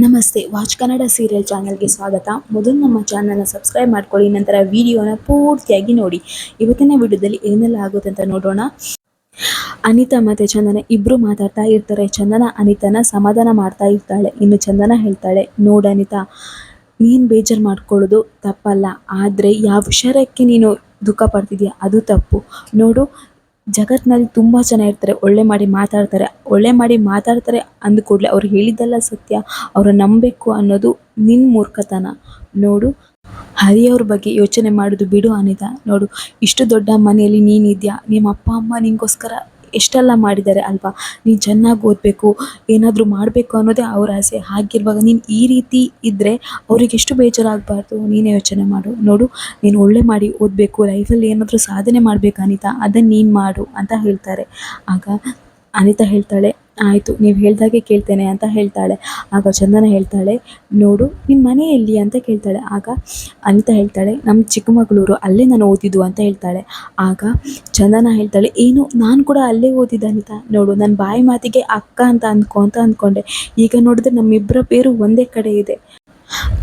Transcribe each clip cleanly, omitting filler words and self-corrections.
ನಮಸ್ತೆ watch Kannada serial ಚಾನಲ್ಗೆ ಸ್ವಾಗತ. ಮೊದಲು ನಮ್ಮ ಚಾನಲ್ನ ಸಬ್ಸ್ಕ್ರೈಬ್ ಮಾಡ್ಕೊಳ್ಳಿ, ನಂತರ ವಿಡಿಯೋನ ಪೂರ್ತಿಯಾಗಿ ನೋಡಿ. ಇವತ್ತಿನ ವಿಡಿಯೋದಲ್ಲಿ ಏನೆಲ್ಲ ಆಗುತ್ತೆ ಅಂತ ನೋಡೋಣ. ಅನಿತಾ ಮತ್ತು ಚಂದನ ಇಬ್ಬರು ಮಾತಾಡ್ತಾ ಇರ್ತಾರೆ. ಚಂದನ ಅನಿತನ ಸಮಾಧಾನ ಮಾಡ್ತಾ ಇರ್ತಾಳೆ. ಇನ್ನು ಚಂದನ ಹೇಳ್ತಾಳೆ, ನೋಡು ಅನಿತಾ, ನೀನು ಬೇಜಾರು ಮಾಡ್ಕೊಳ್ಳೋದು ತಪ್ಪಲ್ಲ, ಆದರೆ ಯಾವ ವಿಚಾರಕ್ಕೆ ನೀನು ದುಃಖ ಪಡ್ತಿದ್ಯಾ ಅದು ತಪ್ಪು. ನೋಡು, ಜಗತ್ತಿನಲ್ಲಿ ತುಂಬ ಜನ ಇರ್ತಾರೆ, ಒಳ್ಳೆ ಮಾಡಿ ಮಾತಾಡ್ತಾರೆ ಅಂದ ಕೂಡಲೇ ಅವ್ರು ಹೇಳಿದ್ದೆಲ್ಲ ಸತ್ಯ, ಅವ್ರ ನಂಬಬೇಕು ಅನ್ನೋದು ನಿನ್ನ ಮೂರ್ಖತನ. ನೋಡು, ಹರಿಯವ್ರ ಬಗ್ಗೆ ಯೋಚನೆ ಮಾಡೋದು ಬಿಡು ಅನಿತಾ. ನೋಡು, ಇಷ್ಟು ದೊಡ್ಡ ಮನೆಯಲ್ಲಿ ನೀನಿದ್ಯಾ, ನಿಮ್ಮ ಅಪ್ಪ ಅಮ್ಮ ನಿನಗೋಸ್ಕರ ಎಷ್ಟೆಲ್ಲ ಮಾಡಿದ್ದಾರೆ ಅಲ್ವಾ. ನೀನು ಚೆನ್ನಾಗಿ ಓದಬೇಕು, ಏನಾದರೂ ಮಾಡಬೇಕು ಅನ್ನೋದೇ ಅವ್ರ ಆಸೆ. ಹಾಗಿರುವಾಗ ನೀನು ಈ ರೀತಿ ಇದ್ದರೆ ಅವ್ರಿಗೆ ಎಷ್ಟು ಬೇಜಾರಾಗಬಾರ್ದು, ನೀನೇ ಯೋಚನೆ ಮಾಡು. ನೋಡು, ನೀನು ಒಳ್ಳೆ ಮಾಡಿ ಓದಬೇಕು, ಲೈಫಲ್ಲಿ ಏನಾದರೂ ಸಾಧನೆ ಮಾಡಬೇಕು ಅನಿತಾ, ಅದನ್ನು ನೀನು ಮಾಡು ಅಂತ ಹೇಳ್ತಾರೆ. ಆಗ ಅನಿತಾ ಹೇಳ್ತಾಳೆ, ಆಯಿತು, ನೀವು ಹೇಳ್ದಾಗೆ ಕೇಳ್ತೇನೆ ಅಂತ ಹೇಳ್ತಾಳೆ. ಆಗ ಚಂದನ ಹೇಳ್ತಾಳೆ, ನೋಡು, ನಿಮ್ಮ ಮನೆ ಎಲ್ಲಿ ಅಂತ ಕೇಳ್ತಾಳೆ. ಆಗ ಅನಿತಾ ಹೇಳ್ತಾಳೆ, ನಮ್ಮ ಚಿಕ್ಕಮಗಳೂರು, ಅಲ್ಲೇ ನಾನು ಓದಿದ್ದು ಅಂತ ಹೇಳ್ತಾಳೆ. ಆಗ ಚಂದನ ಹೇಳ್ತಾಳೆ, ಏನು, ನಾನು ಕೂಡ ಅಲ್ಲೇ ಓದಿದ್ದೆ ಅನಿತಾ. ನೋಡು, ನನ್ನ ಬಾಯಿ ಮಾತಿಗೆ ಅಕ್ಕ ಅಂತ ಅಂದ್ಕೊಂಡೆ, ಈಗ ನೋಡಿದ್ರೆ ನಮ್ಮಿಬ್ಬರ പേರು ಒಂದೇ ಕಡೆ ಇದೆ.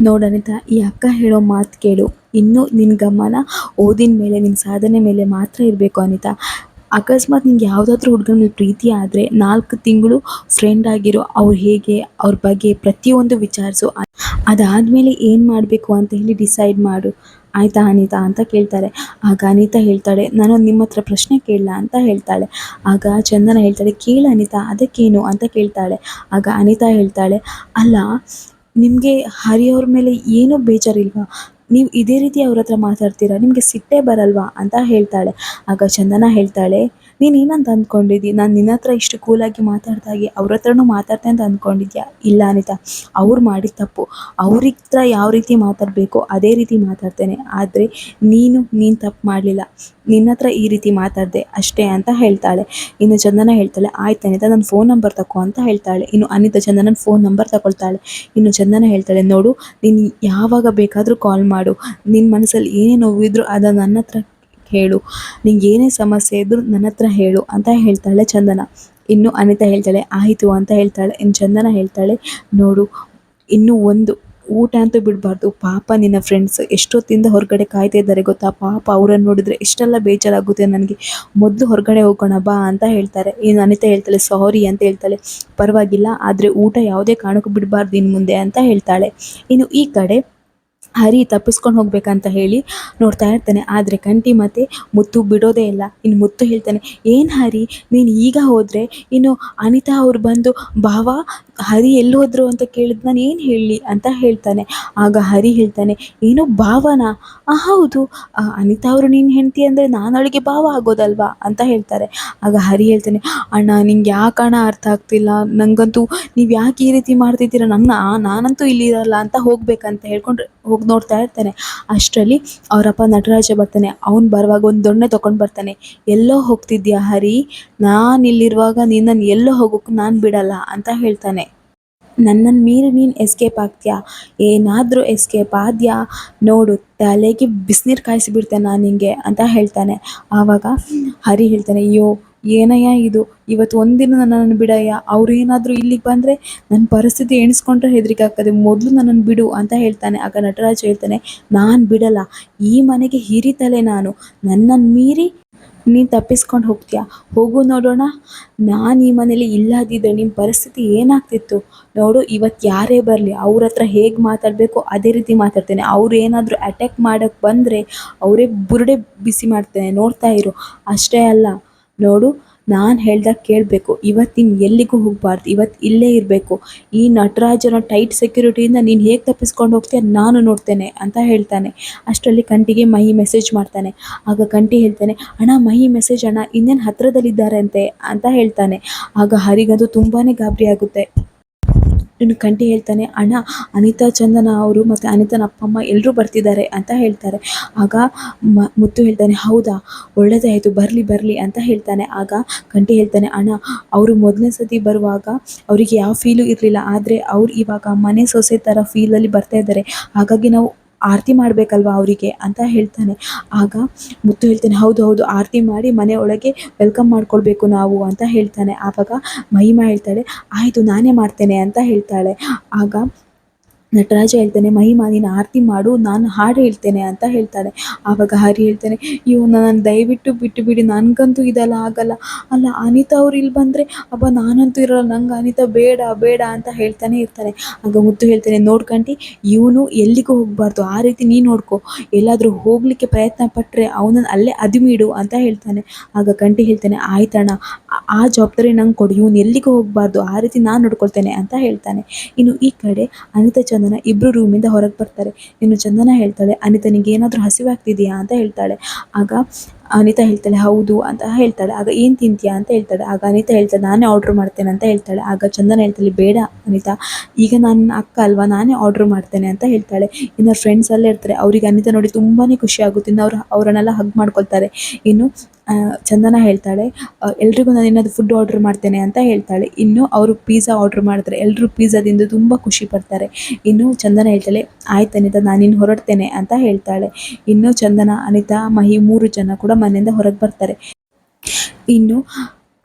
ನೋಡನಿತಾ, ಈ ಅಕ್ಕ ಹೇಳೋ ಮಾತು ಕೇಳು, ಇನ್ನೂ ನಿನ್ನ ಗಮನ ಓದಿನ ಮೇಲೆ, ನಿನ್ನ ಸಾಧನೆ ಮೇಲೆ ಮಾತ್ರ ಇರಬೇಕು ಅನಿತಾ. ಅಕಸ್ಮಾತ್ ನಿಂಗೆ ಯಾವುದಾದ್ರೂ ಹುಡುಗನ ಮೇಲೆ ಪ್ರೀತಿ ಆದರೆ 4 ತಿಂಗಳು ಫ್ರೆಂಡ್ ಆಗಿರೋ, ಅವ್ರು ಹೇಗೆ, ಅವ್ರ ಬಗ್ಗೆ ಪ್ರತಿಯೊಂದು ವಿಚಾರಿಸು. ಅದಾದಮೇಲೆ ಏನು ಮಾಡಬೇಕು ಅಂತ ಹೇಳಿ ಡಿಸೈಡ್ ಮಾಡು, ಆಯಿತಾ ಅನಿತಾ ಅಂತ ಕೇಳ್ತಾರೆ. ಆಗ ಅನಿತಾ ಹೇಳ್ತಾಳೆ, ನಾನು ನಿಮ್ಮ ಹತ್ರ ಪ್ರಶ್ನೆ ಕೇಳಲ್ಲ ಅಂತ ಹೇಳ್ತಾಳೆ. ಆಗ ಚಂದನ ಹೇಳ್ತಾಳೆ, ಕೇಳು ಅನಿತಾ, ಅದಕ್ಕೇನು ಅಂತ ಕೇಳ್ತಾಳೆ. ಆಗ ಅನಿತಾ ಹೇಳ್ತಾಳೆ, ಅಲ್ಲ, ನಿಮಗೆ ಹರಿಯವ್ರ ಮೇಲೆ ಏನೂ ಬೇಜಾರಿಲ್ವಾ, ನೀವು ಇದೇ ರೀತಿ ಅವ್ರ ಹತ್ರ ಮಾತಾಡ್ತೀರಾ, ನಿಮಗೆ ಸಿಟ್ಟೇ ಬರಲ್ವಾ ಅಂತ ಹೇಳ್ತಾಳೆ. ಆಗ ಚಂದನ ಹೇಳ್ತಾಳೆ, ನೀನು ಏನಂತ ಅಂದ್ಕೊಂಡಿದ್ದಿ, ನಾನು ನಿನ್ನ ಹತ್ರ ಇಷ್ಟು ಕೂಲಾಗಿ ಮಾತಾಡ್ದಾಗೆ ಅವ್ರ ಹತ್ರನೂ ಮಾತಾಡ್ತೆ ಅಂತ ಅಂದ್ಕೊಂಡಿದ್ಯಾ? ಇಲ್ಲ ಅನಿತಾ, ಅವ್ರು ಮಾಡಿದ ತಪ್ಪು, ಅವ್ರ ಹತ್ರ ಯಾವ ರೀತಿ ಮಾತಾಡಬೇಕು ಅದೇ ರೀತಿ ಮಾತಾಡ್ತೇನೆ, ಆದರೆ ನೀನು ತಪ್ಪು ಮಾಡಲಿಲ್ಲ, ನಿನ್ನ ಹತ್ರ ಈ ರೀತಿ ಮಾತಾಡಿದೆ ಅಷ್ಟೇ ಅಂತ ಹೇಳ್ತಾಳೆ. ಇನ್ನು ಚಂದನ ಹೇಳ್ತಾಳೆ, ಆಯ್ತು ಅನಿತಾ, ನನ್ನ ಫೋನ್ ನಂಬರ್ ತಗೋ ಅಂತ ಹೇಳ್ತಾಳೆ. ಇನ್ನು ಅನಿತಾ ಚಂದನನ ಫೋನ್ ನಂಬರ್ ತಗೊಳ್ತಾಳೆ. ಇನ್ನು ಚಂದನ ಹೇಳ್ತಾಳೆ, ನೋಡು, ನೀನು ಯಾವಾಗ ಬೇಕಾದರೂ ಕಾಲ್ ಮಾಡು, ನಿನ್ನ ಮನಸ್ಸಲ್ಲಿ ಏನೇ ನೋವಿದ್ರೂ ಅದನ್ನು ನನ್ನ ಹತ್ರ ಹೇಳು, ನಿಂಗೆ ಏನೇ ಸಮಸ್ಯೆ ಇದ್ದರೂ ನನ್ನ ಹತ್ರ ಹೇಳು ಅಂತ ಹೇಳ್ತಾಳೆ ಚಂದನ. ಇನ್ನು ಅನಿತಾ ಹೇಳ್ತಾಳೆ, ಆಯಿತು ಅಂತ ಹೇಳ್ತಾಳೆ. ಇನ್ನು ಚಂದನ ಹೇಳ್ತಾಳೆ, ನೋಡು, ಇನ್ನೂ ಒಂದು ಊಟ ಅಂತೂ ಬಿಡಬಾರ್ದು, ಪಾಪ ನಿನ್ನ ಫ್ರೆಂಡ್ಸ್ ಎಷ್ಟೊತ್ತಿಂದ ಹೊರಗಡೆ ಕಾಯ್ತಾ ಇದ್ದಾರೆ ಗೊತ್ತಾ, ಪಾಪ ಅವರನ್ನು ನೋಡಿದ್ರೆ ಎಷ್ಟೆಲ್ಲ ಬೇಜಾರಾಗುತ್ತೆ ನನಗೆ, ಮೊದಲು ಹೊರಗಡೆ ಹೋಗೋಣ ಬಾ ಅಂತ ಹೇಳ್ತಾರೆ. ಇನ್ನು ಅನಿತಾ ಹೇಳ್ತಾಳೆ, ಸಾರಿ ಅಂತ ಹೇಳ್ತಾಳೆ. ಪರವಾಗಿಲ್ಲ, ಆದರೆ ಊಟ ಯಾವುದೇ ಕಾರಣಕ್ಕೂ ಬಿಡಬಾರ್ದು ಇನ್ನು ಮುಂದೆ ಅಂತ ಹೇಳ್ತಾಳೆ. ಇನ್ನು ಈ ಕಡೆ ಹರಿ ತಪ್ಪಿಸ್ಕೊಂಡು ಹೋಗ್ಬೇಕಂತ ಹೇಳಿ ನೋಡ್ತಾ ಇರ್ತಾನೆ, ಆದರೆ ಕಂಠಿ ಮತ್ತು ಮುತ್ತು ಬಿಡೋದೇ ಇಲ್ಲ. ಇನ್ನು ಮುತ್ತು ಹೇಳ್ತಾನೆ, ಏನು ಹರಿ, ನೀನು ಈಗ ಹೋದರೆ ಇನ್ನು ಅನಿತಾ ಅವ್ರು ಬಂದು ಭಾವ ಹರಿ ಎಲ್ಲಿ ಹೋದ್ರು ಅಂತ ಕೇಳಿದ್ ನಾನು ಏನು ಹೇಳಲಿ ಅಂತ ಹೇಳ್ತಾನೆ. ಆಗ ಹರಿ ಹೇಳ್ತಾನೆ, ಏನು ಭಾವನ? ಹೌದು, ಅನಿತಾ ಅವರು ನೀನು ಹೆಂಡತಿ ಅಂದರೆ ನಾನು ಅವಳಿಗೆ ಭಾವ ಆಗೋದಲ್ವಾ ಅಂತ ಹೇಳ್ತಾರೆ. ಆಗ ಹರಿ ಹೇಳ್ತಾನೆ, ಅಣ್ಣ, ನಿಂಗೆ ಯಾಕೆ ಅಣ್ಣ ಅರ್ಥ ಆಗ್ತಿಲ್ಲ, ನನಗಂತೂ ನೀವು ಯಾಕೆ ಈ ರೀತಿ ಮಾಡ್ತಿದ್ದೀರ, ನಾನಂತೂ ಇಲ್ಲಿ ಇರಲ್ಲ ಅಂತ ಹೋಗ್ಬೇಕಂತ ಹೇಳ್ಕೊಂಡು ಹೋಗಿ ನೋಡ್ತಾ ಇರ್ತಾನೆ. ಅಷ್ಟರಲ್ಲಿ ಅವರಪ್ಪ ನಟರಾಜ ಬರ್ತಾನೆ. ಅವ್ನು ಬರುವಾಗ ಒಂದು ದೊಣ್ಣೆ ತೊಗೊಂಡು ಬರ್ತಾನೆ. ಎಲ್ಲೋ ಹೋಗ್ತಿದ್ಯಾ ಹರಿ, ನಾನಿಲ್ಲಿರುವಾಗ ನಿನ್ನನ್ನು ಎಲ್ಲೋ ಹೋಗೋಕ್ಕೆ ನಾನು ಬಿಡಲ್ಲ ಅಂತ ಹೇಳ್ತಾನೆ. ನನ್ನನ್ನು ಮೀರಿ ನೀನು ಎಸ್ಕೇಪ್ ಆಗ್ತೀಯಾ, ಏನಾದರೂ ಎಸ್ಕೇಪ್ ಆದ್ಯಾ ನೋಡು, ತಲೆಗೆ ಬಿಸಿನೀರು ಕಾಯಿಸಿಬಿಡ್ತೇನೆ ನಾನು ನಿಂಗೆ ಅಂತ ಹೇಳ್ತಾನೆ. ಆವಾಗ ಹರಿ ಹೇಳ್ತಾನೆ, ಅಯ್ಯೋ ಏನಯ್ಯ ಇದು, ಇವತ್ತು ಒಂದಿನ ನನ್ನನ್ನು ಬಿಡಯ್ಯ, ಅವ್ರು ಏನಾದರೂ ಇಲ್ಲಿಗೆ ಬಂದರೆ ನನ್ನ ಪರಿಸ್ಥಿತಿ ಎಣಿಸ್ಕೊಂಡ್ರೆ ಹೆದರಿಕೆ ಆಗ್ತದೆ, ಮೊದಲು ನನ್ನನ್ನು ಬಿಡು ಅಂತ ಹೇಳ್ತಾನೆ. ಆಗ ನಟರಾಜ್ ಹೇಳ್ತಾನೆ, ನಾನು ಬಿಡಲ್ಲ, ಈ ಮನೆಗೆ ಹಿರಿತಲೆ ನಾನು, ನನ್ನನ್ನು ಮೀರಿ ನೀನು ತಪ್ಪಿಸ್ಕೊಂಡು ಹೋಗ್ತೀಯಾ, ಹೋಗು ನೋಡೋಣ, ನಾನು ಈ ಮನೇಲಿ ಇಲ್ಲದಿದ್ದರೆ ನಿಮ್ಮ ಪರಿಸ್ಥಿತಿ ಏನಾಗ್ತಿತ್ತು ನೋಡು. ಇವತ್ತು ಯಾರೇ ಬರಲಿ ಅವ್ರ ಹತ್ರ ಹೇಗೆ ಮಾತಾಡಬೇಕು ಅದೇ ರೀತಿ ಮಾತಾಡ್ತೇನೆ, ಅವ್ರು ಏನಾದರೂ ಅಟ್ಯಾಕ್ ಮಾಡೋಕ್ಕೆ ಬಂದರೆ ಅವರೇ ಬುರುಡೆ ಬಿಸಿ ಮಾಡ್ತೇನೆ, ನೋಡ್ತಾ ಇರು. ಅಷ್ಟೇ ಅಲ್ಲ, ನೋಡು, ನಾನು ಹೇಳ್ದಾಗ ಕೇಳಬೇಕು, ಇವತ್ತು ನೀನು ಎಲ್ಲಿಗೂ ಹೋಗಬಾರ್ದು, ಇವತ್ತು ಇಲ್ಲೇ ಇರಬೇಕು, ಈ ನಟರಾಜನ ಟೈಟ್ ಸೆಕ್ಯೂರಿಟಿಯಿಂದ ನೀನು ಹೇಗೆ ತಪ್ಪಿಸ್ಕೊಂಡು ಹೋಗ್ತೀಯ ನಾನು ನೋಡ್ತೇನೆ ಅಂತ ಹೇಳ್ತಾನೆ. ಅಷ್ಟರಲ್ಲಿ ಕಂಠಿಗೆ ಮಹಿ ಮೆಸೇಜ್ ಮಾಡ್ತಾನೆ. ಆಗ ಕಂಠಿ ಹೇಳ್ತಾನೆ, ಅಣ್ಣ ಮಹಿ ಮೆಸೇಜ್ ಅಣ್ಣ, ಇನ್ನೇನು ಹತ್ತಿರದಲ್ಲಿದ್ದಾರೆ ಅಂತೆ ಅಂತ ಹೇಳ್ತಾನೆ. ಆಗ ಹರಿಗಂತೂ ತುಂಬಾ ಗಾಬರಿ ಆಗುತ್ತೆ. ಇನ್ನು ಕಂಠಿ ಹೇಳ್ತಾನೆ, ಅಣ್ಣ, ಅನಿತಾ ಚಂದನ ಅವರು ಮತ್ತು ಅನಿತನ ಅಪ್ಪ ಅಮ್ಮ ಎಲ್ಲರೂ ಬರ್ತಿದ್ದಾರೆ ಅಂತ ಹೇಳ್ತಾರೆ. ಆಗ ಮುತ್ತು ಹೇಳ್ತಾನೆ, ಹೌದಾ, ಒಳ್ಳೆಯದೇ ಆಯಿತು, ಬರಲಿ ಅಂತ ಹೇಳ್ತಾನೆ. ಆಗ ಕಂಠಿ ಹೇಳ್ತಾನೆ, ಅಣ್ಣ, ಅವರು ಮೊದಲನೇ ಸತಿ ಬರುವಾಗ ಅವರಿಗೆ ಯಾವ ಫೀಲು ಇರಲಿಲ್ಲ, ಆದರೆ ಅವ್ರು ಇವಾಗ ಮನೆ ಸೊಸೆ ಥರ ಫೀಲಲ್ಲಿ ಬರ್ತಾ ಇದ್ದಾರೆ, ಹಾಗಾಗಿ ನಾವು ಆರತಿ ಮಾಡಬೇಕಲ್ವಾ ಅವರಿಗೆ ಅಂತ ಹೇಳ್ತಾನೆ. ಆಗ ಮುತ್ತು ಹೇಳ್ತಾನೆ, ಹೌದು ಹೌದು, ಆರತಿ ಮಾಡಿ ಮನೆ ಒಳಗೆ ವೆಲ್ಕಮ್ ಮಾಡ್ಕೊಳ್ಬೇಕು ನಾವು ಅಂತ ಹೇಳ್ತಾನೆ. ಆವಾಗ ಮಹಿಮಾ ಹೇಳ್ತಾಳೆ, ಆಯಿತು ನಾನೇ ಮಾಡ್ತೇನೆ ಅಂತ ಹೇಳ್ತಾಳೆ. ಆಗ ನಟರಾಜ ಹೇಳ್ತಾನೆ, ಮಹಿಮಾ ನೀನು ಆರತಿ ಮಾಡು, ನಾನು ಹಾಡು ಹೇಳ್ತೇನೆ ಅಂತ ಹೇಳ್ತಾನೆ. ಆವಾಗ ಹರಿ ಹೇಳ್ತಾನೆ, ನಾನು ದಯವಿಟ್ಟು ಬಿಟ್ಟು ಬಿಡಿ, ನನಗಂತೂ ಇದೆಲ್ಲ ಆಗಲ್ಲ. ಅಲ್ಲ ಅನಿತಾ ಅವ್ರು ಇಲ್ಲಿ ಬಂದರೆ ಅಬ್ಬ ನಾನಂತೂ ಇರೋಲ್ಲ, ನಂಗೆ ಅನಿತಾ ಬೇಡ ಬೇಡ ಅಂತ ಹೇಳ್ತಾನೆ ಇರ್ತಾನೆ. ಆಗ ಮುತ್ತು ಹೇಳ್ತಾನೆ, ನೋಡ್ಕಂಡು ಇವನು ಎಲ್ಲಿಗೂ ಹೋಗಬಾರ್ದು, ಆ ರೀತಿ ನೀನು ನೋಡ್ಕೊ, ಎಲ್ಲಾದರೂ ಹೋಗಲಿಕ್ಕೆ ಪ್ರಯತ್ನ ಪಟ್ಟರೆ ಅವನನ್ನು ಅಲ್ಲೇ ಅದುಮಿಡು ಅಂತ ಹೇಳ್ತಾನೆ. ಆಗ ಕಂಠಿ ಹೇಳ್ತಾನೆ, ಆಯ್ತಣ್ಣ, ಆ ಜವಾಬ್ದಾರಿ ನಂಗೆ ಕೊಡು, ಇವನು ಎಲ್ಲಿಗೂ ಹೋಗಬಾರ್ದು, ಆ ರೀತಿ ನಾನು ನೋಡ್ಕೊಳ್ತೇನೆ ಅಂತ ಹೇಳ್ತಾನೆ. ಇನ್ನು ಈ ಕಡೆ ಅನಿತಾ ಚಂದನ ಇಬ್ಬರು ರೂಮಿಂದ ಹೊರಗೆ ಬರ್ತಾರೆ. ಇನ್ನು ಚಂದನ ಹೇಳ್ತಾಳೆ, ಅನಿತನಿಗೆ ಏನಾದರೂ ಹಸಿವಾಗ್ತಿದೆಯಾ ಅಂತ ಹೇಳ್ತಾಳೆ. ಆಗ ಅನಿತಾ ಹೇಳ್ತಾಳೆ, ಹೌದು ಅಂತ ಹೇಳ್ತಾಳೆ. ಆಗ ಏನು ತಿಂತೀಯಾ ಅಂತ ಹೇಳ್ತಾಳೆ. ಆಗ ಅನಿತಾ ಹೇಳ್ತಾಳೆ, ನಾನೇ ಆರ್ಡ್ರ್ ಮಾಡ್ತೇನೆ ಅಂತ ಹೇಳ್ತಾಳೆ. ಆಗ ಚಂದನ ಹೇಳ್ತಾಳೆ, ಬೇಡ ಅನಿತಾ, ಈಗ ನನ್ನ ಅಕ್ಕ ಅಲ್ವಾ, ನಾನೇ ಆರ್ಡ್ರ್ ಮಾಡ್ತೇನೆ ಅಂತ ಹೇಳ್ತಾಳೆ. ಇನ್ನು ಫ್ರೆಂಡ್ಸ್ ಅಲ್ಲೇ ಇರ್ತಾರೆ, ಅವ್ರಿಗೆ ಅನಿತಾ ನೋಡಿ ತುಂಬಾ ಖುಷಿ ಆಗುತ್ತೆ. ಇನ್ನು ಅವರನ್ನೆಲ್ಲ ಹಗ್ ಮಾಡ್ಕೊಳ್ತಾರೆ. ಇನ್ನು ಚಂದನ ಹೇಳ್ತಾಳೆ, ಎಲ್ರಿಗೂ ನಾನು ಏನಾದರೂ ಫುಡ್ ಆರ್ಡ್ರ್ ಮಾಡ್ತೇನೆ ಅಂತ ಹೇಳ್ತಾಳೆ. ಇನ್ನು ಅವರು ಪಿಜ್ಜಾ ಆರ್ಡ್ರ್ ಮಾಡ್ತಾರೆ. ಎಲ್ಲರೂ ಪಿಜ್ಜಾದಿಂದ ತುಂಬ ಖುಷಿ ಪಡ್ತಾರೆ. ಇನ್ನು ಚಂದನ ಹೇಳ್ತಾಳೆ, ಆಯ್ತು ಅನಿತಾ, ನಾನಿನ್ನು ಹೊರಡ್ತೇನೆ ಅಂತ ಹೇಳ್ತಾಳೆ. ಇನ್ನು ಚಂದನ, ಅನಿತಾ, ಮಹಿ 3 ಜನ ಕೂಡ ಮನೆಯಿಂದ ಹೊರಗೆ ಬರ್ತಾರೆ. ಇನ್ನು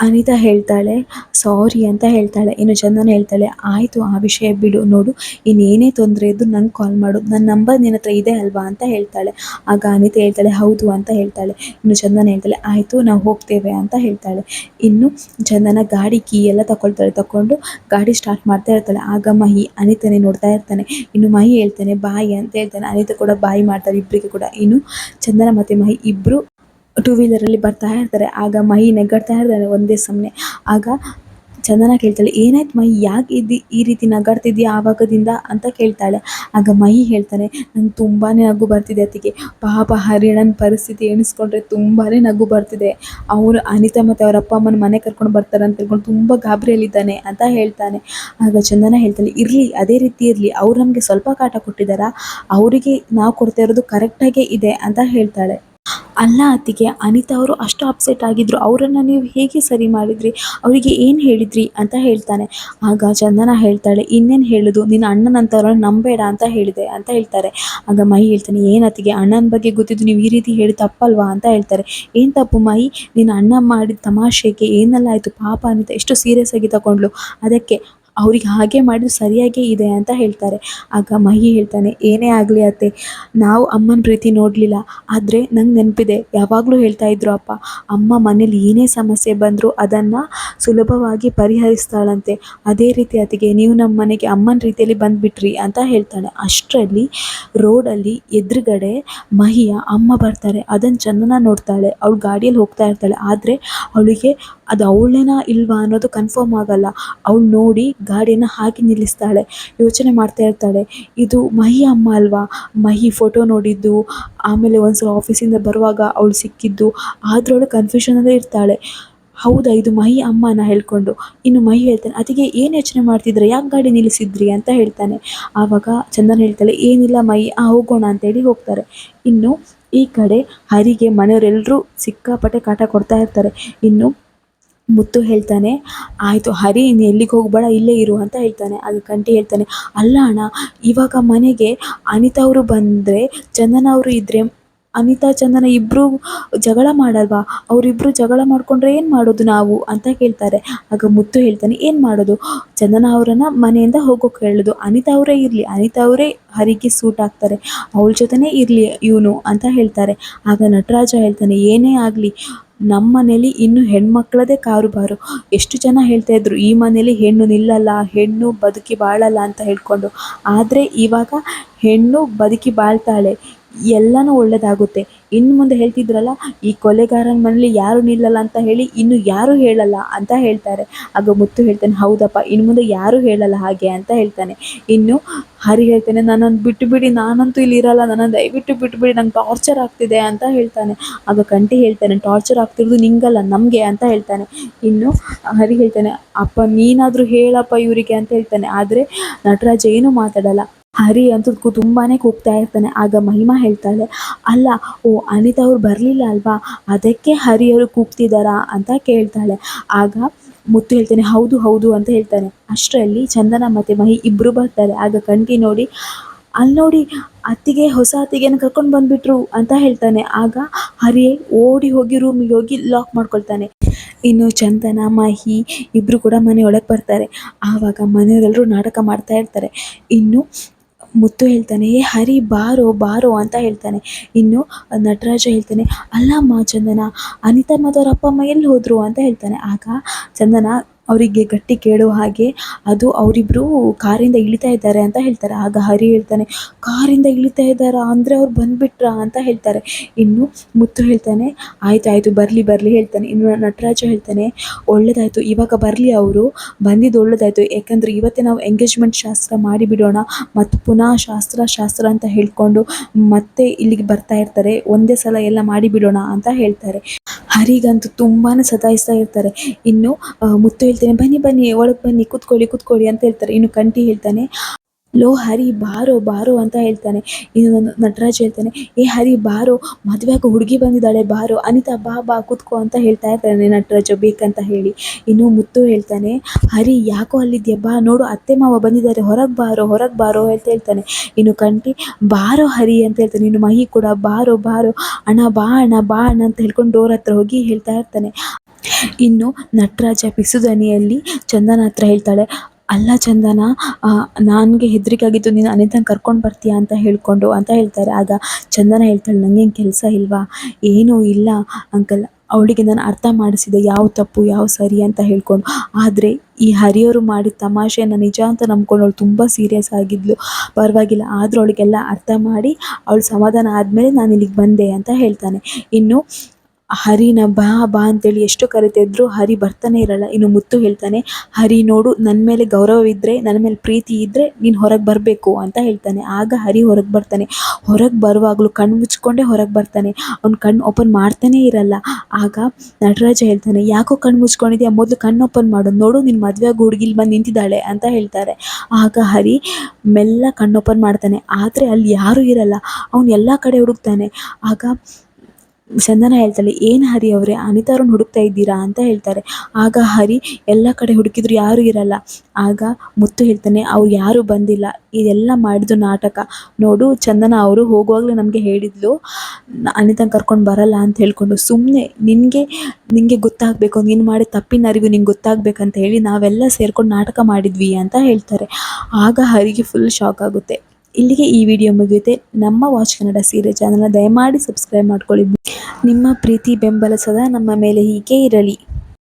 ಅನಿತಾ ಹೇಳ್ತಾಳೆ, ಸಾರಿ ಅಂತ ಹೇಳ್ತಾಳೆ. ಇನ್ನು ಚಂದನ ಹೇಳ್ತಾಳೆ, ಆಯಿತು ಆ ವಿಷಯ ಬಿಡು, ನೋಡು ಇನ್ನೇನೇ ತೊಂದರೆ ಇದ್ದು ನಂಗೆ ಕಾಲ್ ಮಾಡು, ನನ್ನ ನಂಬರ್ ನಿನ್ನ ಹತ್ರ ಇದೆ ಅಲ್ವಾ ಅಂತ ಹೇಳ್ತಾಳೆ. ಆಗ ಅನಿತಾ ಹೇಳ್ತಾಳೆ, ಹೌದು ಅಂತ ಹೇಳ್ತಾಳೆ. ಇನ್ನು ಚಂದನ ಹೇಳ್ತಾಳೆ, ಆಯಿತು ನಾವು ಹೋಗ್ತೇವೆ ಅಂತ ಹೇಳ್ತಾಳೆ. ಇನ್ನು ಚಂದನ ಗಾಡಿ ಕೀ ಎಲ್ಲ ತಗೊಂಡು ಗಾಡಿ ಸ್ಟಾರ್ಟ್ ಮಾಡ್ತಾ ಇರ್ತಾಳೆ. ಆಗ ಮಹಿ ಅನಿತನೇ ನೋಡ್ತಾ ಇರ್ತಾನೆ. ಇನ್ನು ಮಹಿ ಹೇಳ್ತಾನೆ, ಬಾಯಿ ಅಂತ ಹೇಳ್ತಾನೆ. ಅನಿತಾ ಕೂಡ ಬಾಯಿ ಮಾಡ್ತಾರೆ ಇಬ್ಬರಿಗೆ ಕೂಡ. ಇನ್ನು ಚಂದನ ಮತ್ತು ಮಹಿ ಇಬ್ಬರು 2 ವೀಲರಲ್ಲಿ ಬರ್ತಾ ಇರ್ತಾರೆ. ಆಗ ಮಹಿ ನಗಾಡ್ತಾ ಇರ್ತಾಳೆ ಒಂದೇ ಸಮನೆ. ಆಗ ಚಂದನ ಕೇಳ್ತಾಳೆ, ಏನಾಯ್ತು ಮಹಿ, ಯಾಕೆ ಈ ರೀತಿ ನಗಾಡ್ತಿದ್ಯಾ ಆವಾಗದಿಂದ ಅಂತ ಕೇಳ್ತಾಳೆ. ಆಗ ಮಹಿ ಹೇಳ್ತಾನೆ, ನಂಗೆ ತುಂಬಾ ನಗು ಬರ್ತಿದೆ ಅತ್ತಿಗೆ, ಪಾಪ ಹರಿಯಣ್ಣನ ಪರಿಸ್ಥಿತಿ ಎಣಿಸ್ಕೊಂಡ್ರೆ ತುಂಬಾ ನಗು ಬರ್ತಿದೆ. ಅವನು ಅನಿತಾ ಮತ್ತು ಅವ್ರ ಅಪ್ಪ ಅಮ್ಮನ ಮನೆ ಕರ್ಕೊಂಡು ಬರ್ತಾರೆ ಅಂತ ಹೇಳ್ಕೊಂಡು ತುಂಬ ಗಾಬರಿಯಲ್ಲಿದ್ದಾನೆ ಅಂತ ಹೇಳ್ತಾನೆ. ಆಗ ಚಂದನ ಹೇಳ್ತಾಳೆ, ಇರಲಿ ಅದೇ ರೀತಿ ಇರಲಿ, ಅವ್ರು ನಮಗೆ ಸ್ವಲ್ಪ ಕಾಟ ಕೊಟ್ಟಿದ್ದಾರಾ, ಅವರಿಗೆ ನಾವು ಕೊಡ್ತಾ ಇರೋದು ಕರೆಕ್ಟಾಗೇ ಇದೆ ಅಂತ ಹೇಳ್ತಾಳೆ. ಅಲ್ಲ ಅತ್ತಿಗೆ, ಅನಿತಾ ಅವರು ಅಷ್ಟು ಅಪ್ಸೆಟ್ ಆಗಿದ್ರು, ಅವರನ್ನು ನೀವು ಹೇಗೆ ಸರಿ ಮಾಡಿದ್ರಿ, ಅವರಿಗೆ ಏನು ಹೇಳಿದ್ರಿ ಅಂತ ಹೇಳ್ತಾನೆ. ಆಗ ಚಂದನ ಹೇಳ್ತಾಳೆ, ಇನ್ನೇನು ಹೇಳೋದು, ನಿನ್ನ ಅಣ್ಣನಂತವ್ರನ್ನ ನಂಬೇಡ ಅಂತ ಹೇಳಿದೆ ಅಂತ ಹೇಳ್ತಾರೆ. ಆಗ ಮಹಿ ಹೇಳ್ತಾನೆ, ಏನು ಅತ್ತಿಗೆ, ಅಣ್ಣನ ಬಗ್ಗೆ ಗೊತ್ತಿದ್ದು ನೀವು ಈ ರೀತಿ ಹೇಳಿ ತಪ್ಪಲ್ವಾ ಅಂತ ಹೇಳ್ತಾರೆ. ಏನು ತಪ್ಪು ಮಹಿ, ನಿನ್ನ ಅಣ್ಣ ಮಾಡಿದ ತಮಾಷೆಗೆ ಏನೆಲ್ಲ ಆಯಿತು, ಪಾಪ ಅನಿತಾ ಎಷ್ಟು ಸೀರಿಯಸ್ ಆಗಿ ತಗೊಂಡ್ಲು, ಅದಕ್ಕೆ ಅವ್ರಿಗೆ ಹಾಗೆ ಮಾಡಿದ್ರು ಸರಿಯಾಗೇ ಇದೆ ಅಂತ ಹೇಳ್ತಾರೆ. ಆಗ ಮಹಿ ಹೇಳ್ತಾನೆ, ಏನೇ ಆಗಲಿ ಅತ್ತೆ, ನಾವು ಅಮ್ಮನ ಪ್ರೀತಿ ನೋಡಲಿಲ್ಲ, ಆದರೆ ನಂಗೆ ನೆನಪಿದೆ, ಯಾವಾಗಲೂ ಹೇಳ್ತಾ ಇದ್ರು ಅಪ್ಪ, ಅಮ್ಮ ಮನೇಲಿ ಏನೇ ಸಮಸ್ಯೆ ಬಂದರೂ ಅದನ್ನು ಸುಲಭವಾಗಿ ಪರಿಹರಿಸ್ತಾಳಂತೆ, ಅದೇ ರೀತಿ ಅತ್ತಿಗೆ ನೀವು ನಮ್ಮ ಮನೆಗೆ ಅಮ್ಮನ ರೀತಿಯಲ್ಲಿ ಬಂದುಬಿಟ್ರಿ ಅಂತ ಹೇಳ್ತಾನೆ. ಅಷ್ಟರಲ್ಲಿ ರೋಡಲ್ಲಿ ಎದುರುಗಡೆ ಮಹಿಯ ಅಮ್ಮ ಬರ್ತಾರೆ. ಅದನ್ನು ಚಂದನ ನೋಡ್ತಾಳೆ. ಅವಳು ಗಾಡಿಯಲ್ಲಿ ಹೋಗ್ತಾ ಇರ್ತಾಳೆ, ಆದರೆ ಅವಳಿಗೆ ಅದು ಅವಳೇನಾ ಇಲ್ವಾ ಅನ್ನೋದು ಕನ್ಫರ್ಮ್ ಆಗಲ್ಲ. ಅವಳು ನೋಡಿ ಗಾಡಿಯನ್ನು ಹಾಕಿ ನಿಲ್ಲಿಸ್ತಾಳೆ. ಯೋಚನೆ ಮಾಡ್ತಾ ಇರ್ತಾಳೆ, ಇದು ಮಹಿ ಅಮ್ಮ ಅಲ್ವಾ, ಮಹಿ ಫೋಟೋ ನೋಡಿದ್ದು, ಆಮೇಲೆ ಒಂದ್ಸಲ ಆಫೀಸಿಂದ ಬರುವಾಗ ಅವಳು ಸಿಕ್ಕಿದ್ದು, ಆದರೂ ಅವಳು ಕನ್ಫ್ಯೂಷನಲ್ಲೇ ಇರ್ತಾಳೆ. ಹೌದಾ ಇದು ಮಹಿ ಅಮ್ಮನ ಹೇಳ್ಕೊಂಡು. ಇನ್ನು ಮಹಿ ಹೇಳ್ತಾನೆ, ಅದಕ್ಕೆ ಏನು ಯೋಚನೆ ಮಾಡ್ತಿದ್ರೆ, ಯಾಕೆ ಗಾಡಿ ನಿಲ್ಲಿಸಿದ್ರಿ ಅಂತ ಹೇಳ್ತಾನೆ. ಆವಾಗ ಚಂದನ ಹೇಳ್ತಾಳೆ, ಏನಿಲ್ಲ ಮಹಿ, ಹೋಗೋಣ ಅಂತೇಳಿ ಹೋಗ್ತಾರೆ. ಇನ್ನು ಈ ಕಡೆ ಹರಿಗೆ ಮನೆಯವರೆಲ್ಲರೂ ಸಿಕ್ಕಾಪಟ್ಟೆ ಕಾಟ ಕೊಡ್ತಾ ಇರ್ತಾರೆ. ಇನ್ನು ಮುತ್ತು ಹೇಳ್ತಾನೆ, ಆಯಿತು ಹರಿ ನೀನು ಎಲ್ಲಿಗೆ ಹೋಗಬೇಡ, ಇಲ್ಲೇ ಇರು ಅಂತ ಹೇಳ್ತಾನೆ. ಆಗ ಕಂಠಿ ಹೇಳ್ತಾನೆ, ಅಲ್ಲ ಅಣ್ಣ, ಇವಾಗ ಮನೆಗೆ ಅನಿತಾ ಅವರು ಬಂದರೆ, ಚಂದನ ಅವರು ಇದ್ದರೆ, ಅನಿತಾ ಚಂದನ ಇಬ್ಬರು ಜಗಳ ಮಾಡಲ್ವಾ, ಅವರಿಬ್ಬರು ಜಗಳ ಮಾಡಿಕೊಂಡ್ರೆ ಏನು ಮಾಡೋದು ನಾವು ಅಂತ ಕೇಳ್ತಾರೆ. ಆಗ ಮುತ್ತು ಹೇಳ್ತಾನೆ, ಏನು ಮಾಡೋದು, ಚಂದನ ಅವರನ್ನು ಮನೆಯಿಂದ ಹೋಗೋಕೆ ಹೇಳೋದು, ಅನಿತಾ ಅವರೇ ಇರಲಿ, ಅನಿತಾ ಅವರೇ ಹರಿಗೆ ಸೂಟ್ ಆಗ್ತಾರೆ, ಅವಳ ಜೊತೆನೇ ಇರಲಿ ಇವನು ಅಂತ ಹೇಳ್ತಾರೆ. ಆಗ ನಟರಾಜ ಹೇಳ್ತಾನೆ, ಏನೇ ಆಗಲಿ ನಮ್ಮ ಮನೇಲಿ ಇನ್ನು ಹೆಣ್ಮಕ್ಳದೇ ಕಾರುಬಾರು, ಎಷ್ಟು ಜನ ಹೇಳ್ತಾ ಇದ್ರು ಈ ಮನೇಲಿ ಹೆಣ್ಣು ನಿಲ್ಲಲ್ಲ, ಹೆಣ್ಣು ಬದುಕಿ ಬಾಳಲ್ಲ ಅಂತ ಹೇಳ್ಕೊಂಡು, ಆದರೆ ಇವಾಗ ಹೆಣ್ಣು ಬದುಕಿ ಬಾಳ್ತಾಳೆ, ಎಲ್ಲನೂ ಒಳ್ಳೆಯದಾಗುತ್ತೆ. ಇನ್ನು ಮುಂದೆ ಹೇಳ್ತಿದ್ರಲ್ಲ, ಈ ಕೊಲೆಗಾರನ ಮನೇಲಿ ಯಾರು ನಿಲ್ಲಲ್ಲ ಅಂತ ಹೇಳಿ ಇನ್ನು ಯಾರೂ ಹೇಳಲ್ಲ ಅಂತ ಹೇಳ್ತಾರೆ. ಆಗ ಮುತ್ತು ಹೇಳ್ತಾನೆ, ಹೌದಪ್ಪ, ಇನ್ನು ಮುಂದೆ ಯಾರೂ ಹೇಳಲ್ಲ ಹಾಗೆ ಅಂತ ಹೇಳ್ತಾನೆ. ಇನ್ನು ಹರಿ ಹೇಳ್ತಾನೆ, ನನ್ನನ್ನು ಬಿಟ್ಟುಬಿಡಿ, ನಾನಂತೂ ಇಲ್ಲಿ ಇರಲ್ಲ, ನನ್ನನ್ನು ದಯವಿಟ್ಟು ಬಿಟ್ಟುಬಿಡಿ, ನಂಗೆ ಟಾರ್ಚರ್ ಆಗ್ತಿದೆ ಅಂತ ಹೇಳ್ತಾನೆ. ಆಗ ಕಂಠಿ ಹೇಳ್ತಾನೆ, ಟಾರ್ಚರ್ ಆಗ್ತಿರೋದು ನಿಂಗಲ್ಲ ನಮಗೆ ಅಂತ ಹೇಳ್ತಾನೆ. ಇನ್ನು ಹರಿ ಹೇಳ್ತಾನೆ, ಅಪ್ಪ ನೀನಾದರೂ ಹೇಳಪ್ಪ ಇವರಿಗೆ ಅಂತ ಹೇಳ್ತಾನೆ. ಆದರೆ ನಟರಾಜ ಏನೂ ಮಾತಾಡಲ್ಲ. ಹರಿ ಅಂತೂ ತುಂಬಾ ಕೂಗ್ತಾ ಇರ್ತಾನೆ. ಆಗ ಮಹಿಮಾ ಹೇಳ್ತಾಳೆ, ಅಲ್ಲ, ಓ ಅನಿತಾ ಅವ್ರು ಬರಲಿಲ್ಲ ಅಲ್ವಾ, ಅದಕ್ಕೆ ಹರಿಯವರು ಕೂಗ್ತಿದ್ದಾರಾ ಅಂತ ಕೇಳ್ತಾಳೆ. ಆಗ ಮುತ್ತು ಹೇಳ್ತಾನೆ, ಹೌದು ಹೌದು ಅಂತ ಹೇಳ್ತಾನೆ. ಅಷ್ಟರಲ್ಲಿ ಚಂದನ ಮತ್ತು ಮಹಿ ಇಬ್ಬರು ಬರ್ತಾರೆ. ಆಗ ಕಂಠಿ ನೋಡಿ, ಅಲ್ಲಿ ನೋಡಿ ಅತ್ತಿಗೆ ಹೊಸ ಅತ್ತಿಗೆನ ಕರ್ಕೊಂಡು ಬಂದುಬಿಟ್ರು ಅಂತ ಹೇಳ್ತಾನೆ. ಆಗ ಹರಿ ಓಡಿ ಹೋಗಿ ರೂಮಿಗೆ ಹೋಗಿ ಲಾಕ್ ಮಾಡ್ಕೊಳ್ತಾನೆ. ಇನ್ನು ಚಂದನ ಮಹಿ ಇಬ್ಬರು ಕೂಡ ಮನೆಯೊಳಗೆ ಬರ್ತಾರೆ. ಆವಾಗ ಮನೆಯವರೆಲ್ಲರೂ ನಾಟಕ ಮಾಡ್ತಾ ಇರ್ತಾರೆ. ಇನ್ನು ಮುತ್ತು ಹೇಳ್ತಾನೆ, ಏ ಹರಿ ಬಾರೋ ಬಾರೋ ಅಂತ ಹೇಳ್ತಾನೆ. ಇನ್ನು ನಟರಾಜ ಹೇಳ್ತಾನೆ, ಅಲ್ಲಮ್ಮ ಚಂದನ, ಅನಿತಾ ಮತ್ತು ಅವ್ರ ಅಪ್ಪ ಅಮ್ಮ ಎಲ್ಲಿ ಹೋದರು ಅಂತ ಹೇಳ್ತಾನೆ. ಆಗ ಚಂದನ ಅವರಿಗೆ ಗಟ್ಟಿ ಕೇಳುವ ಹಾಗೆ, ಅದು ಅವರಿಬ್ಬರು ಕಾರಿಂದ ಇಳಿತಾ ಇದ್ದಾರೆ ಅಂತ ಹೇಳ್ತಾರೆ. ಆಗ ಹರಿ ಹೇಳ್ತಾನೆ, ಕಾರಿಂದ ಇಳಿತಾ ಇದ್ದಾರಾ ಅಂದರೆ ಅವ್ರು ಬಂದುಬಿಟ್ರಾ ಅಂತ ಹೇಳ್ತಾರೆ. ಇನ್ನು ಮುತ್ತು ಹೇಳ್ತಾನೆ, ಆಯಿತು ಆಯಿತು ಬರಲಿ ಬರಲಿ ಹೇಳ್ತಾನೆ. ಇನ್ನು ನಟರಾಜ ಹೇಳ್ತಾನೆ, ಒಳ್ಳೇದಾಯಿತು ಇವಾಗ ಬರಲಿ, ಅವರು ಬಂದಿದ್ದು ಒಳ್ಳೇದಾಯಿತು, ಯಾಕಂದರೆ ಇವತ್ತೇ ನಾವು ಎಂಗೇಜ್ಮೆಂಟ್ ಶಾಸ್ತ್ರ ಮಾಡಿಬಿಡೋಣ, ಮತ್ತು ಪುನಃ ಶಾಸ್ತ್ರ ಅಂತ ಹೇಳ್ಕೊಂಡು ಮತ್ತೆ ಇಲ್ಲಿಗೆ ಬರ್ತಾ ಇರ್ತಾರೆ, ಒಂದೇ ಸಲ ಎಲ್ಲ ಮಾಡಿಬಿಡೋಣ ಅಂತ ಹೇಳ್ತಾರೆ. ಹರಿಗಂತೂ ತುಂಬಾ ಸತಾಯಿಸ್ತಾ ಇರ್ತಾರೆ. ಇನ್ನು ಮುತ್ತು ಹೇಳ್ತಾನೆ, ಬನ್ನಿ ಬನ್ನಿ ಒಳಗೆ ಬನ್ನಿ, ಕೂತ್ಕೊಳ್ಳಿ ಅಂತ ಹೇಳ್ತಾರೆ. ಇನ್ನು ಕಂಠಿ ಹೇಳ್ತಾನೆ, ಲೋ ಹರಿ ಬಾರೋ ಬಾರೋ ಅಂತ ಹೇಳ್ತಾನೆ. ಇನ್ನು ನಟರಾಜ್ ಹೇಳ್ತಾನೆ, ಏ ಹರಿ ಬಾರೋ, ಮದುವೆ ಆಗೋ ಹುಡುಗಿ ಬಂದಿದ್ದಾಳೆ ಬಾರೋ, ಅನಿತಾ ಬಾ ಬಾ ಕೂತ್ಕೋ ಅಂತ ಹೇಳ್ತಾ ಇರ್ತಾನೆ ನಟರಾಜ ಬೇಕಂತ ಹೇಳಿ. ಇನ್ನು ಮುತ್ತು ಹೇಳ್ತಾನೆ, ಹರಿ ಯಾಕೋ ಅಲ್ಲಿದ್ಯಾ, ಬಾ ನೋಡು ಅತ್ತೆ ಮಾವ ಬಂದಿದ್ದಾರೆ, ಹೊರಗೆ ಬಾರೋ ಅಂತ ಹೇಳ್ತಾನೆ. ಇನ್ನು ಕಂಠಿ ಬಾರೋ ಹರಿ ಅಂತ ಹೇಳ್ತಾನೆ. ಇನ್ನು ಮಹಿ ಕೂಡ ಬಾರೋ ಬಾರೋ ಅಣ್ಣ ಬಾ ಅಣ್ಣ ಅಂತ ಹೇಳ್ಕೊಂಡು ಡೋರ್ ಹತ್ರ ಹೋಗಿ ಹೇಳ್ತಾ ಇರ್ತಾನೆ. ಇನ್ನು ನಟರಾಜ ಪಿಸು ಧ್ವನಿಯಲ್ಲಿ ಚಂದನ ಹತ್ರ ಹೇಳ್ತಾಳೆ, ಅಲ್ಲ ಚಂದನ, ನನಗೆ ಹೆದರಿಕೆ ಆಗಿತ್ತು, ನೀನು ಅನಿತಂಗೆ ಕರ್ಕೊಂಡು ಬರ್ತೀಯಾ ಅಂತ ಹೇಳ್ತಾರೆ. ಆಗ ಚಂದನ ಹೇಳ್ತಾಳೆ, ನನಗೇನು ಕೆಲಸ ಇಲ್ವಾ, ಏನೂ ಇಲ್ಲ ಅಂಕಲ್, ಅವಳಿಗೆ ನಾನು ಅರ್ಥ ಮಾಡಿಸಿದೆ ಯಾವ ತಪ್ಪು ಯಾವ ಸರಿ ಅಂತ ಹೇಳ್ಕೊಂಡು. ಆದರೆ ಈ ಹರಿಯವರು ಮಾಡಿದ ತಮಾಷೆನ ನಿಜ ಅಂತ ನಂಬ್ಕೊಂಡು ಅವಳು ತುಂಬ ಸೀರಿಯಸ್ ಆಗಿದ್ಲು, ಪರವಾಗಿಲ್ಲ, ಆದರೂ ಅವಳಿಗೆಲ್ಲ ಅರ್ಥ ಮಾಡಿ ಅವಳು ಸಮಾಧಾನ ಆದಮೇಲೆ ನಾನು ಇಲ್ಲಿಗೆ ಬಂದೆ ಅಂತ ಹೇಳ್ತಾನೆ. ಇನ್ನು ಹರಿನ ಬಾ ಬಾ ಅಂತೇಳಿ ಎಷ್ಟು ಕರಿತಿದ್ರು ಹರಿ ಬರ್ತಾನೆ ಇರಲ್ಲ. ಇನ್ನು ಮುತ್ತು ಹೇಳ್ತಾನೆ, ಹರಿ ನೋಡು, ನನ್ನ ಮೇಲೆ ಗೌರವವಿದ್ದರೆ, ನನ್ನ ಮೇಲೆ ಪ್ರೀತಿ ಇದ್ದರೆ ನೀನು ಹೊರಗೆ ಬರಬೇಕು ಅಂತ ಹೇಳ್ತಾನೆ. ಆಗ ಹರಿ ಹೊರಗೆ ಬರ್ತಾನೆ. ಹೊರಗೆ ಬರುವಾಗಲೂ ಕಣ್ಣು ಮುಚ್ಕೊಂಡೇ ಹೊರಗೆ ಬರ್ತಾನೆ, ಅವ್ನು ಕಣ್ಣು ಓಪನ್ ಮಾಡ್ತಾನೇ ಇರಲ್ಲ. ಆಗ ನಟರಾಜ ಹೇಳ್ತಾನೆ, ಯಾಕೋ ಕಣ್ಣು ಮುಚ್ಕೊಂಡಿದ್ಯಾ, ಮೊದಲು ಕಣ್ಣು ಓಪನ್ ಮಾಡು, ನೋಡು ನಿನ್ನ ಮದುವೆ ಆಗೋ ಹುಡುಗಿಲಿ ಬಂದು ನಿಂತಿದ್ದಾಳೆ ಅಂತ ಹೇಳ್ತಾರೆ. ಆಗ ಹರಿ ಮೆಲ್ಲ ಕಣ್ಣು ಓಪನ್ ಮಾಡ್ತಾನೆ, ಆದರೆ ಅಲ್ಲಿ ಯಾರೂ ಇರಲ್ಲ. ಅವನು ಎಲ್ಲ ಕಡೆ ಹುಡುಕ್ತಾನೆ. ಆಗ ಚಂದನ ಹೇಳ್ತಾಳೆ, ಏನು ಹರಿ ಅವರೇ, ಅನಿತಾ ಅವ್ರನ್ನ ಹುಡುಕ್ತಾ ಇದ್ದೀರಾ ಅಂತ ಹೇಳ್ತಾರೆ. ಆಗ ಹರಿ ಎಲ್ಲ ಕಡೆ ಹುಡುಕಿದ್ರು ಯಾರೂ ಇರಲ್ಲ. ಆಗ ಮುತ್ತು ಹೇಳ್ತಾನೆ, ಅವ್ರು ಯಾರೂ ಬಂದಿಲ್ಲ, ಇದೆಲ್ಲ ಮಾಡಿದ್ದು ನಾಟಕ. ನೋಡು ಚಂದನ ಅವರು ಹೋಗುವಾಗಲೇ ನಮಗೆ ಹೇಳಿದ್ಲು ಅನಿತಂಗೆ ಕರ್ಕೊಂಡು ಬರಲ್ಲ ಅಂತ ಹೇಳ್ಕೊಂಡು, ಸುಮ್ಮನೆ ನಿನಗೆ ಗೊತ್ತಾಗಬೇಕು, ನೀನು ಮಾಡಿ ತಪ್ಪಿನ ಅರಿವು ನಿಂಗೆ ಗೊತ್ತಾಗಬೇಕಂತ ಹೇಳಿ ನಾವೆಲ್ಲ ಸೇರ್ಕೊಂಡು ನಾಟಕ ಮಾಡಿದ್ವಿ ಅಂತ ಹೇಳ್ತಾರೆ. ಆಗ ಹರಿಗೆ ಫುಲ್ ಶಾಕ್ ಆಗುತ್ತೆ. ಇಲ್ಲಿಗೆ ಈ ವಿಡಿಯೋ ಮುಗಿಯುತ್ತೆ. ನಮ್ಮ ವಾಚ್ ಕನ್ನಡ ಸೀರಿಯಲ್ ಚಾನಲ್ನ ದಯಮಾಡಿ ಸಬ್ಸ್ಕ್ರೈಬ್ ಮಾಡ್ಕೊಳ್ಳಿ. ನಿಮ್ಮ ಪ್ರೀತಿ ಬೆಂಬಲ ಸದಾ ನಮ್ಮ ಮೇಲೆ ಹೀಗೆ ಇರಲಿ.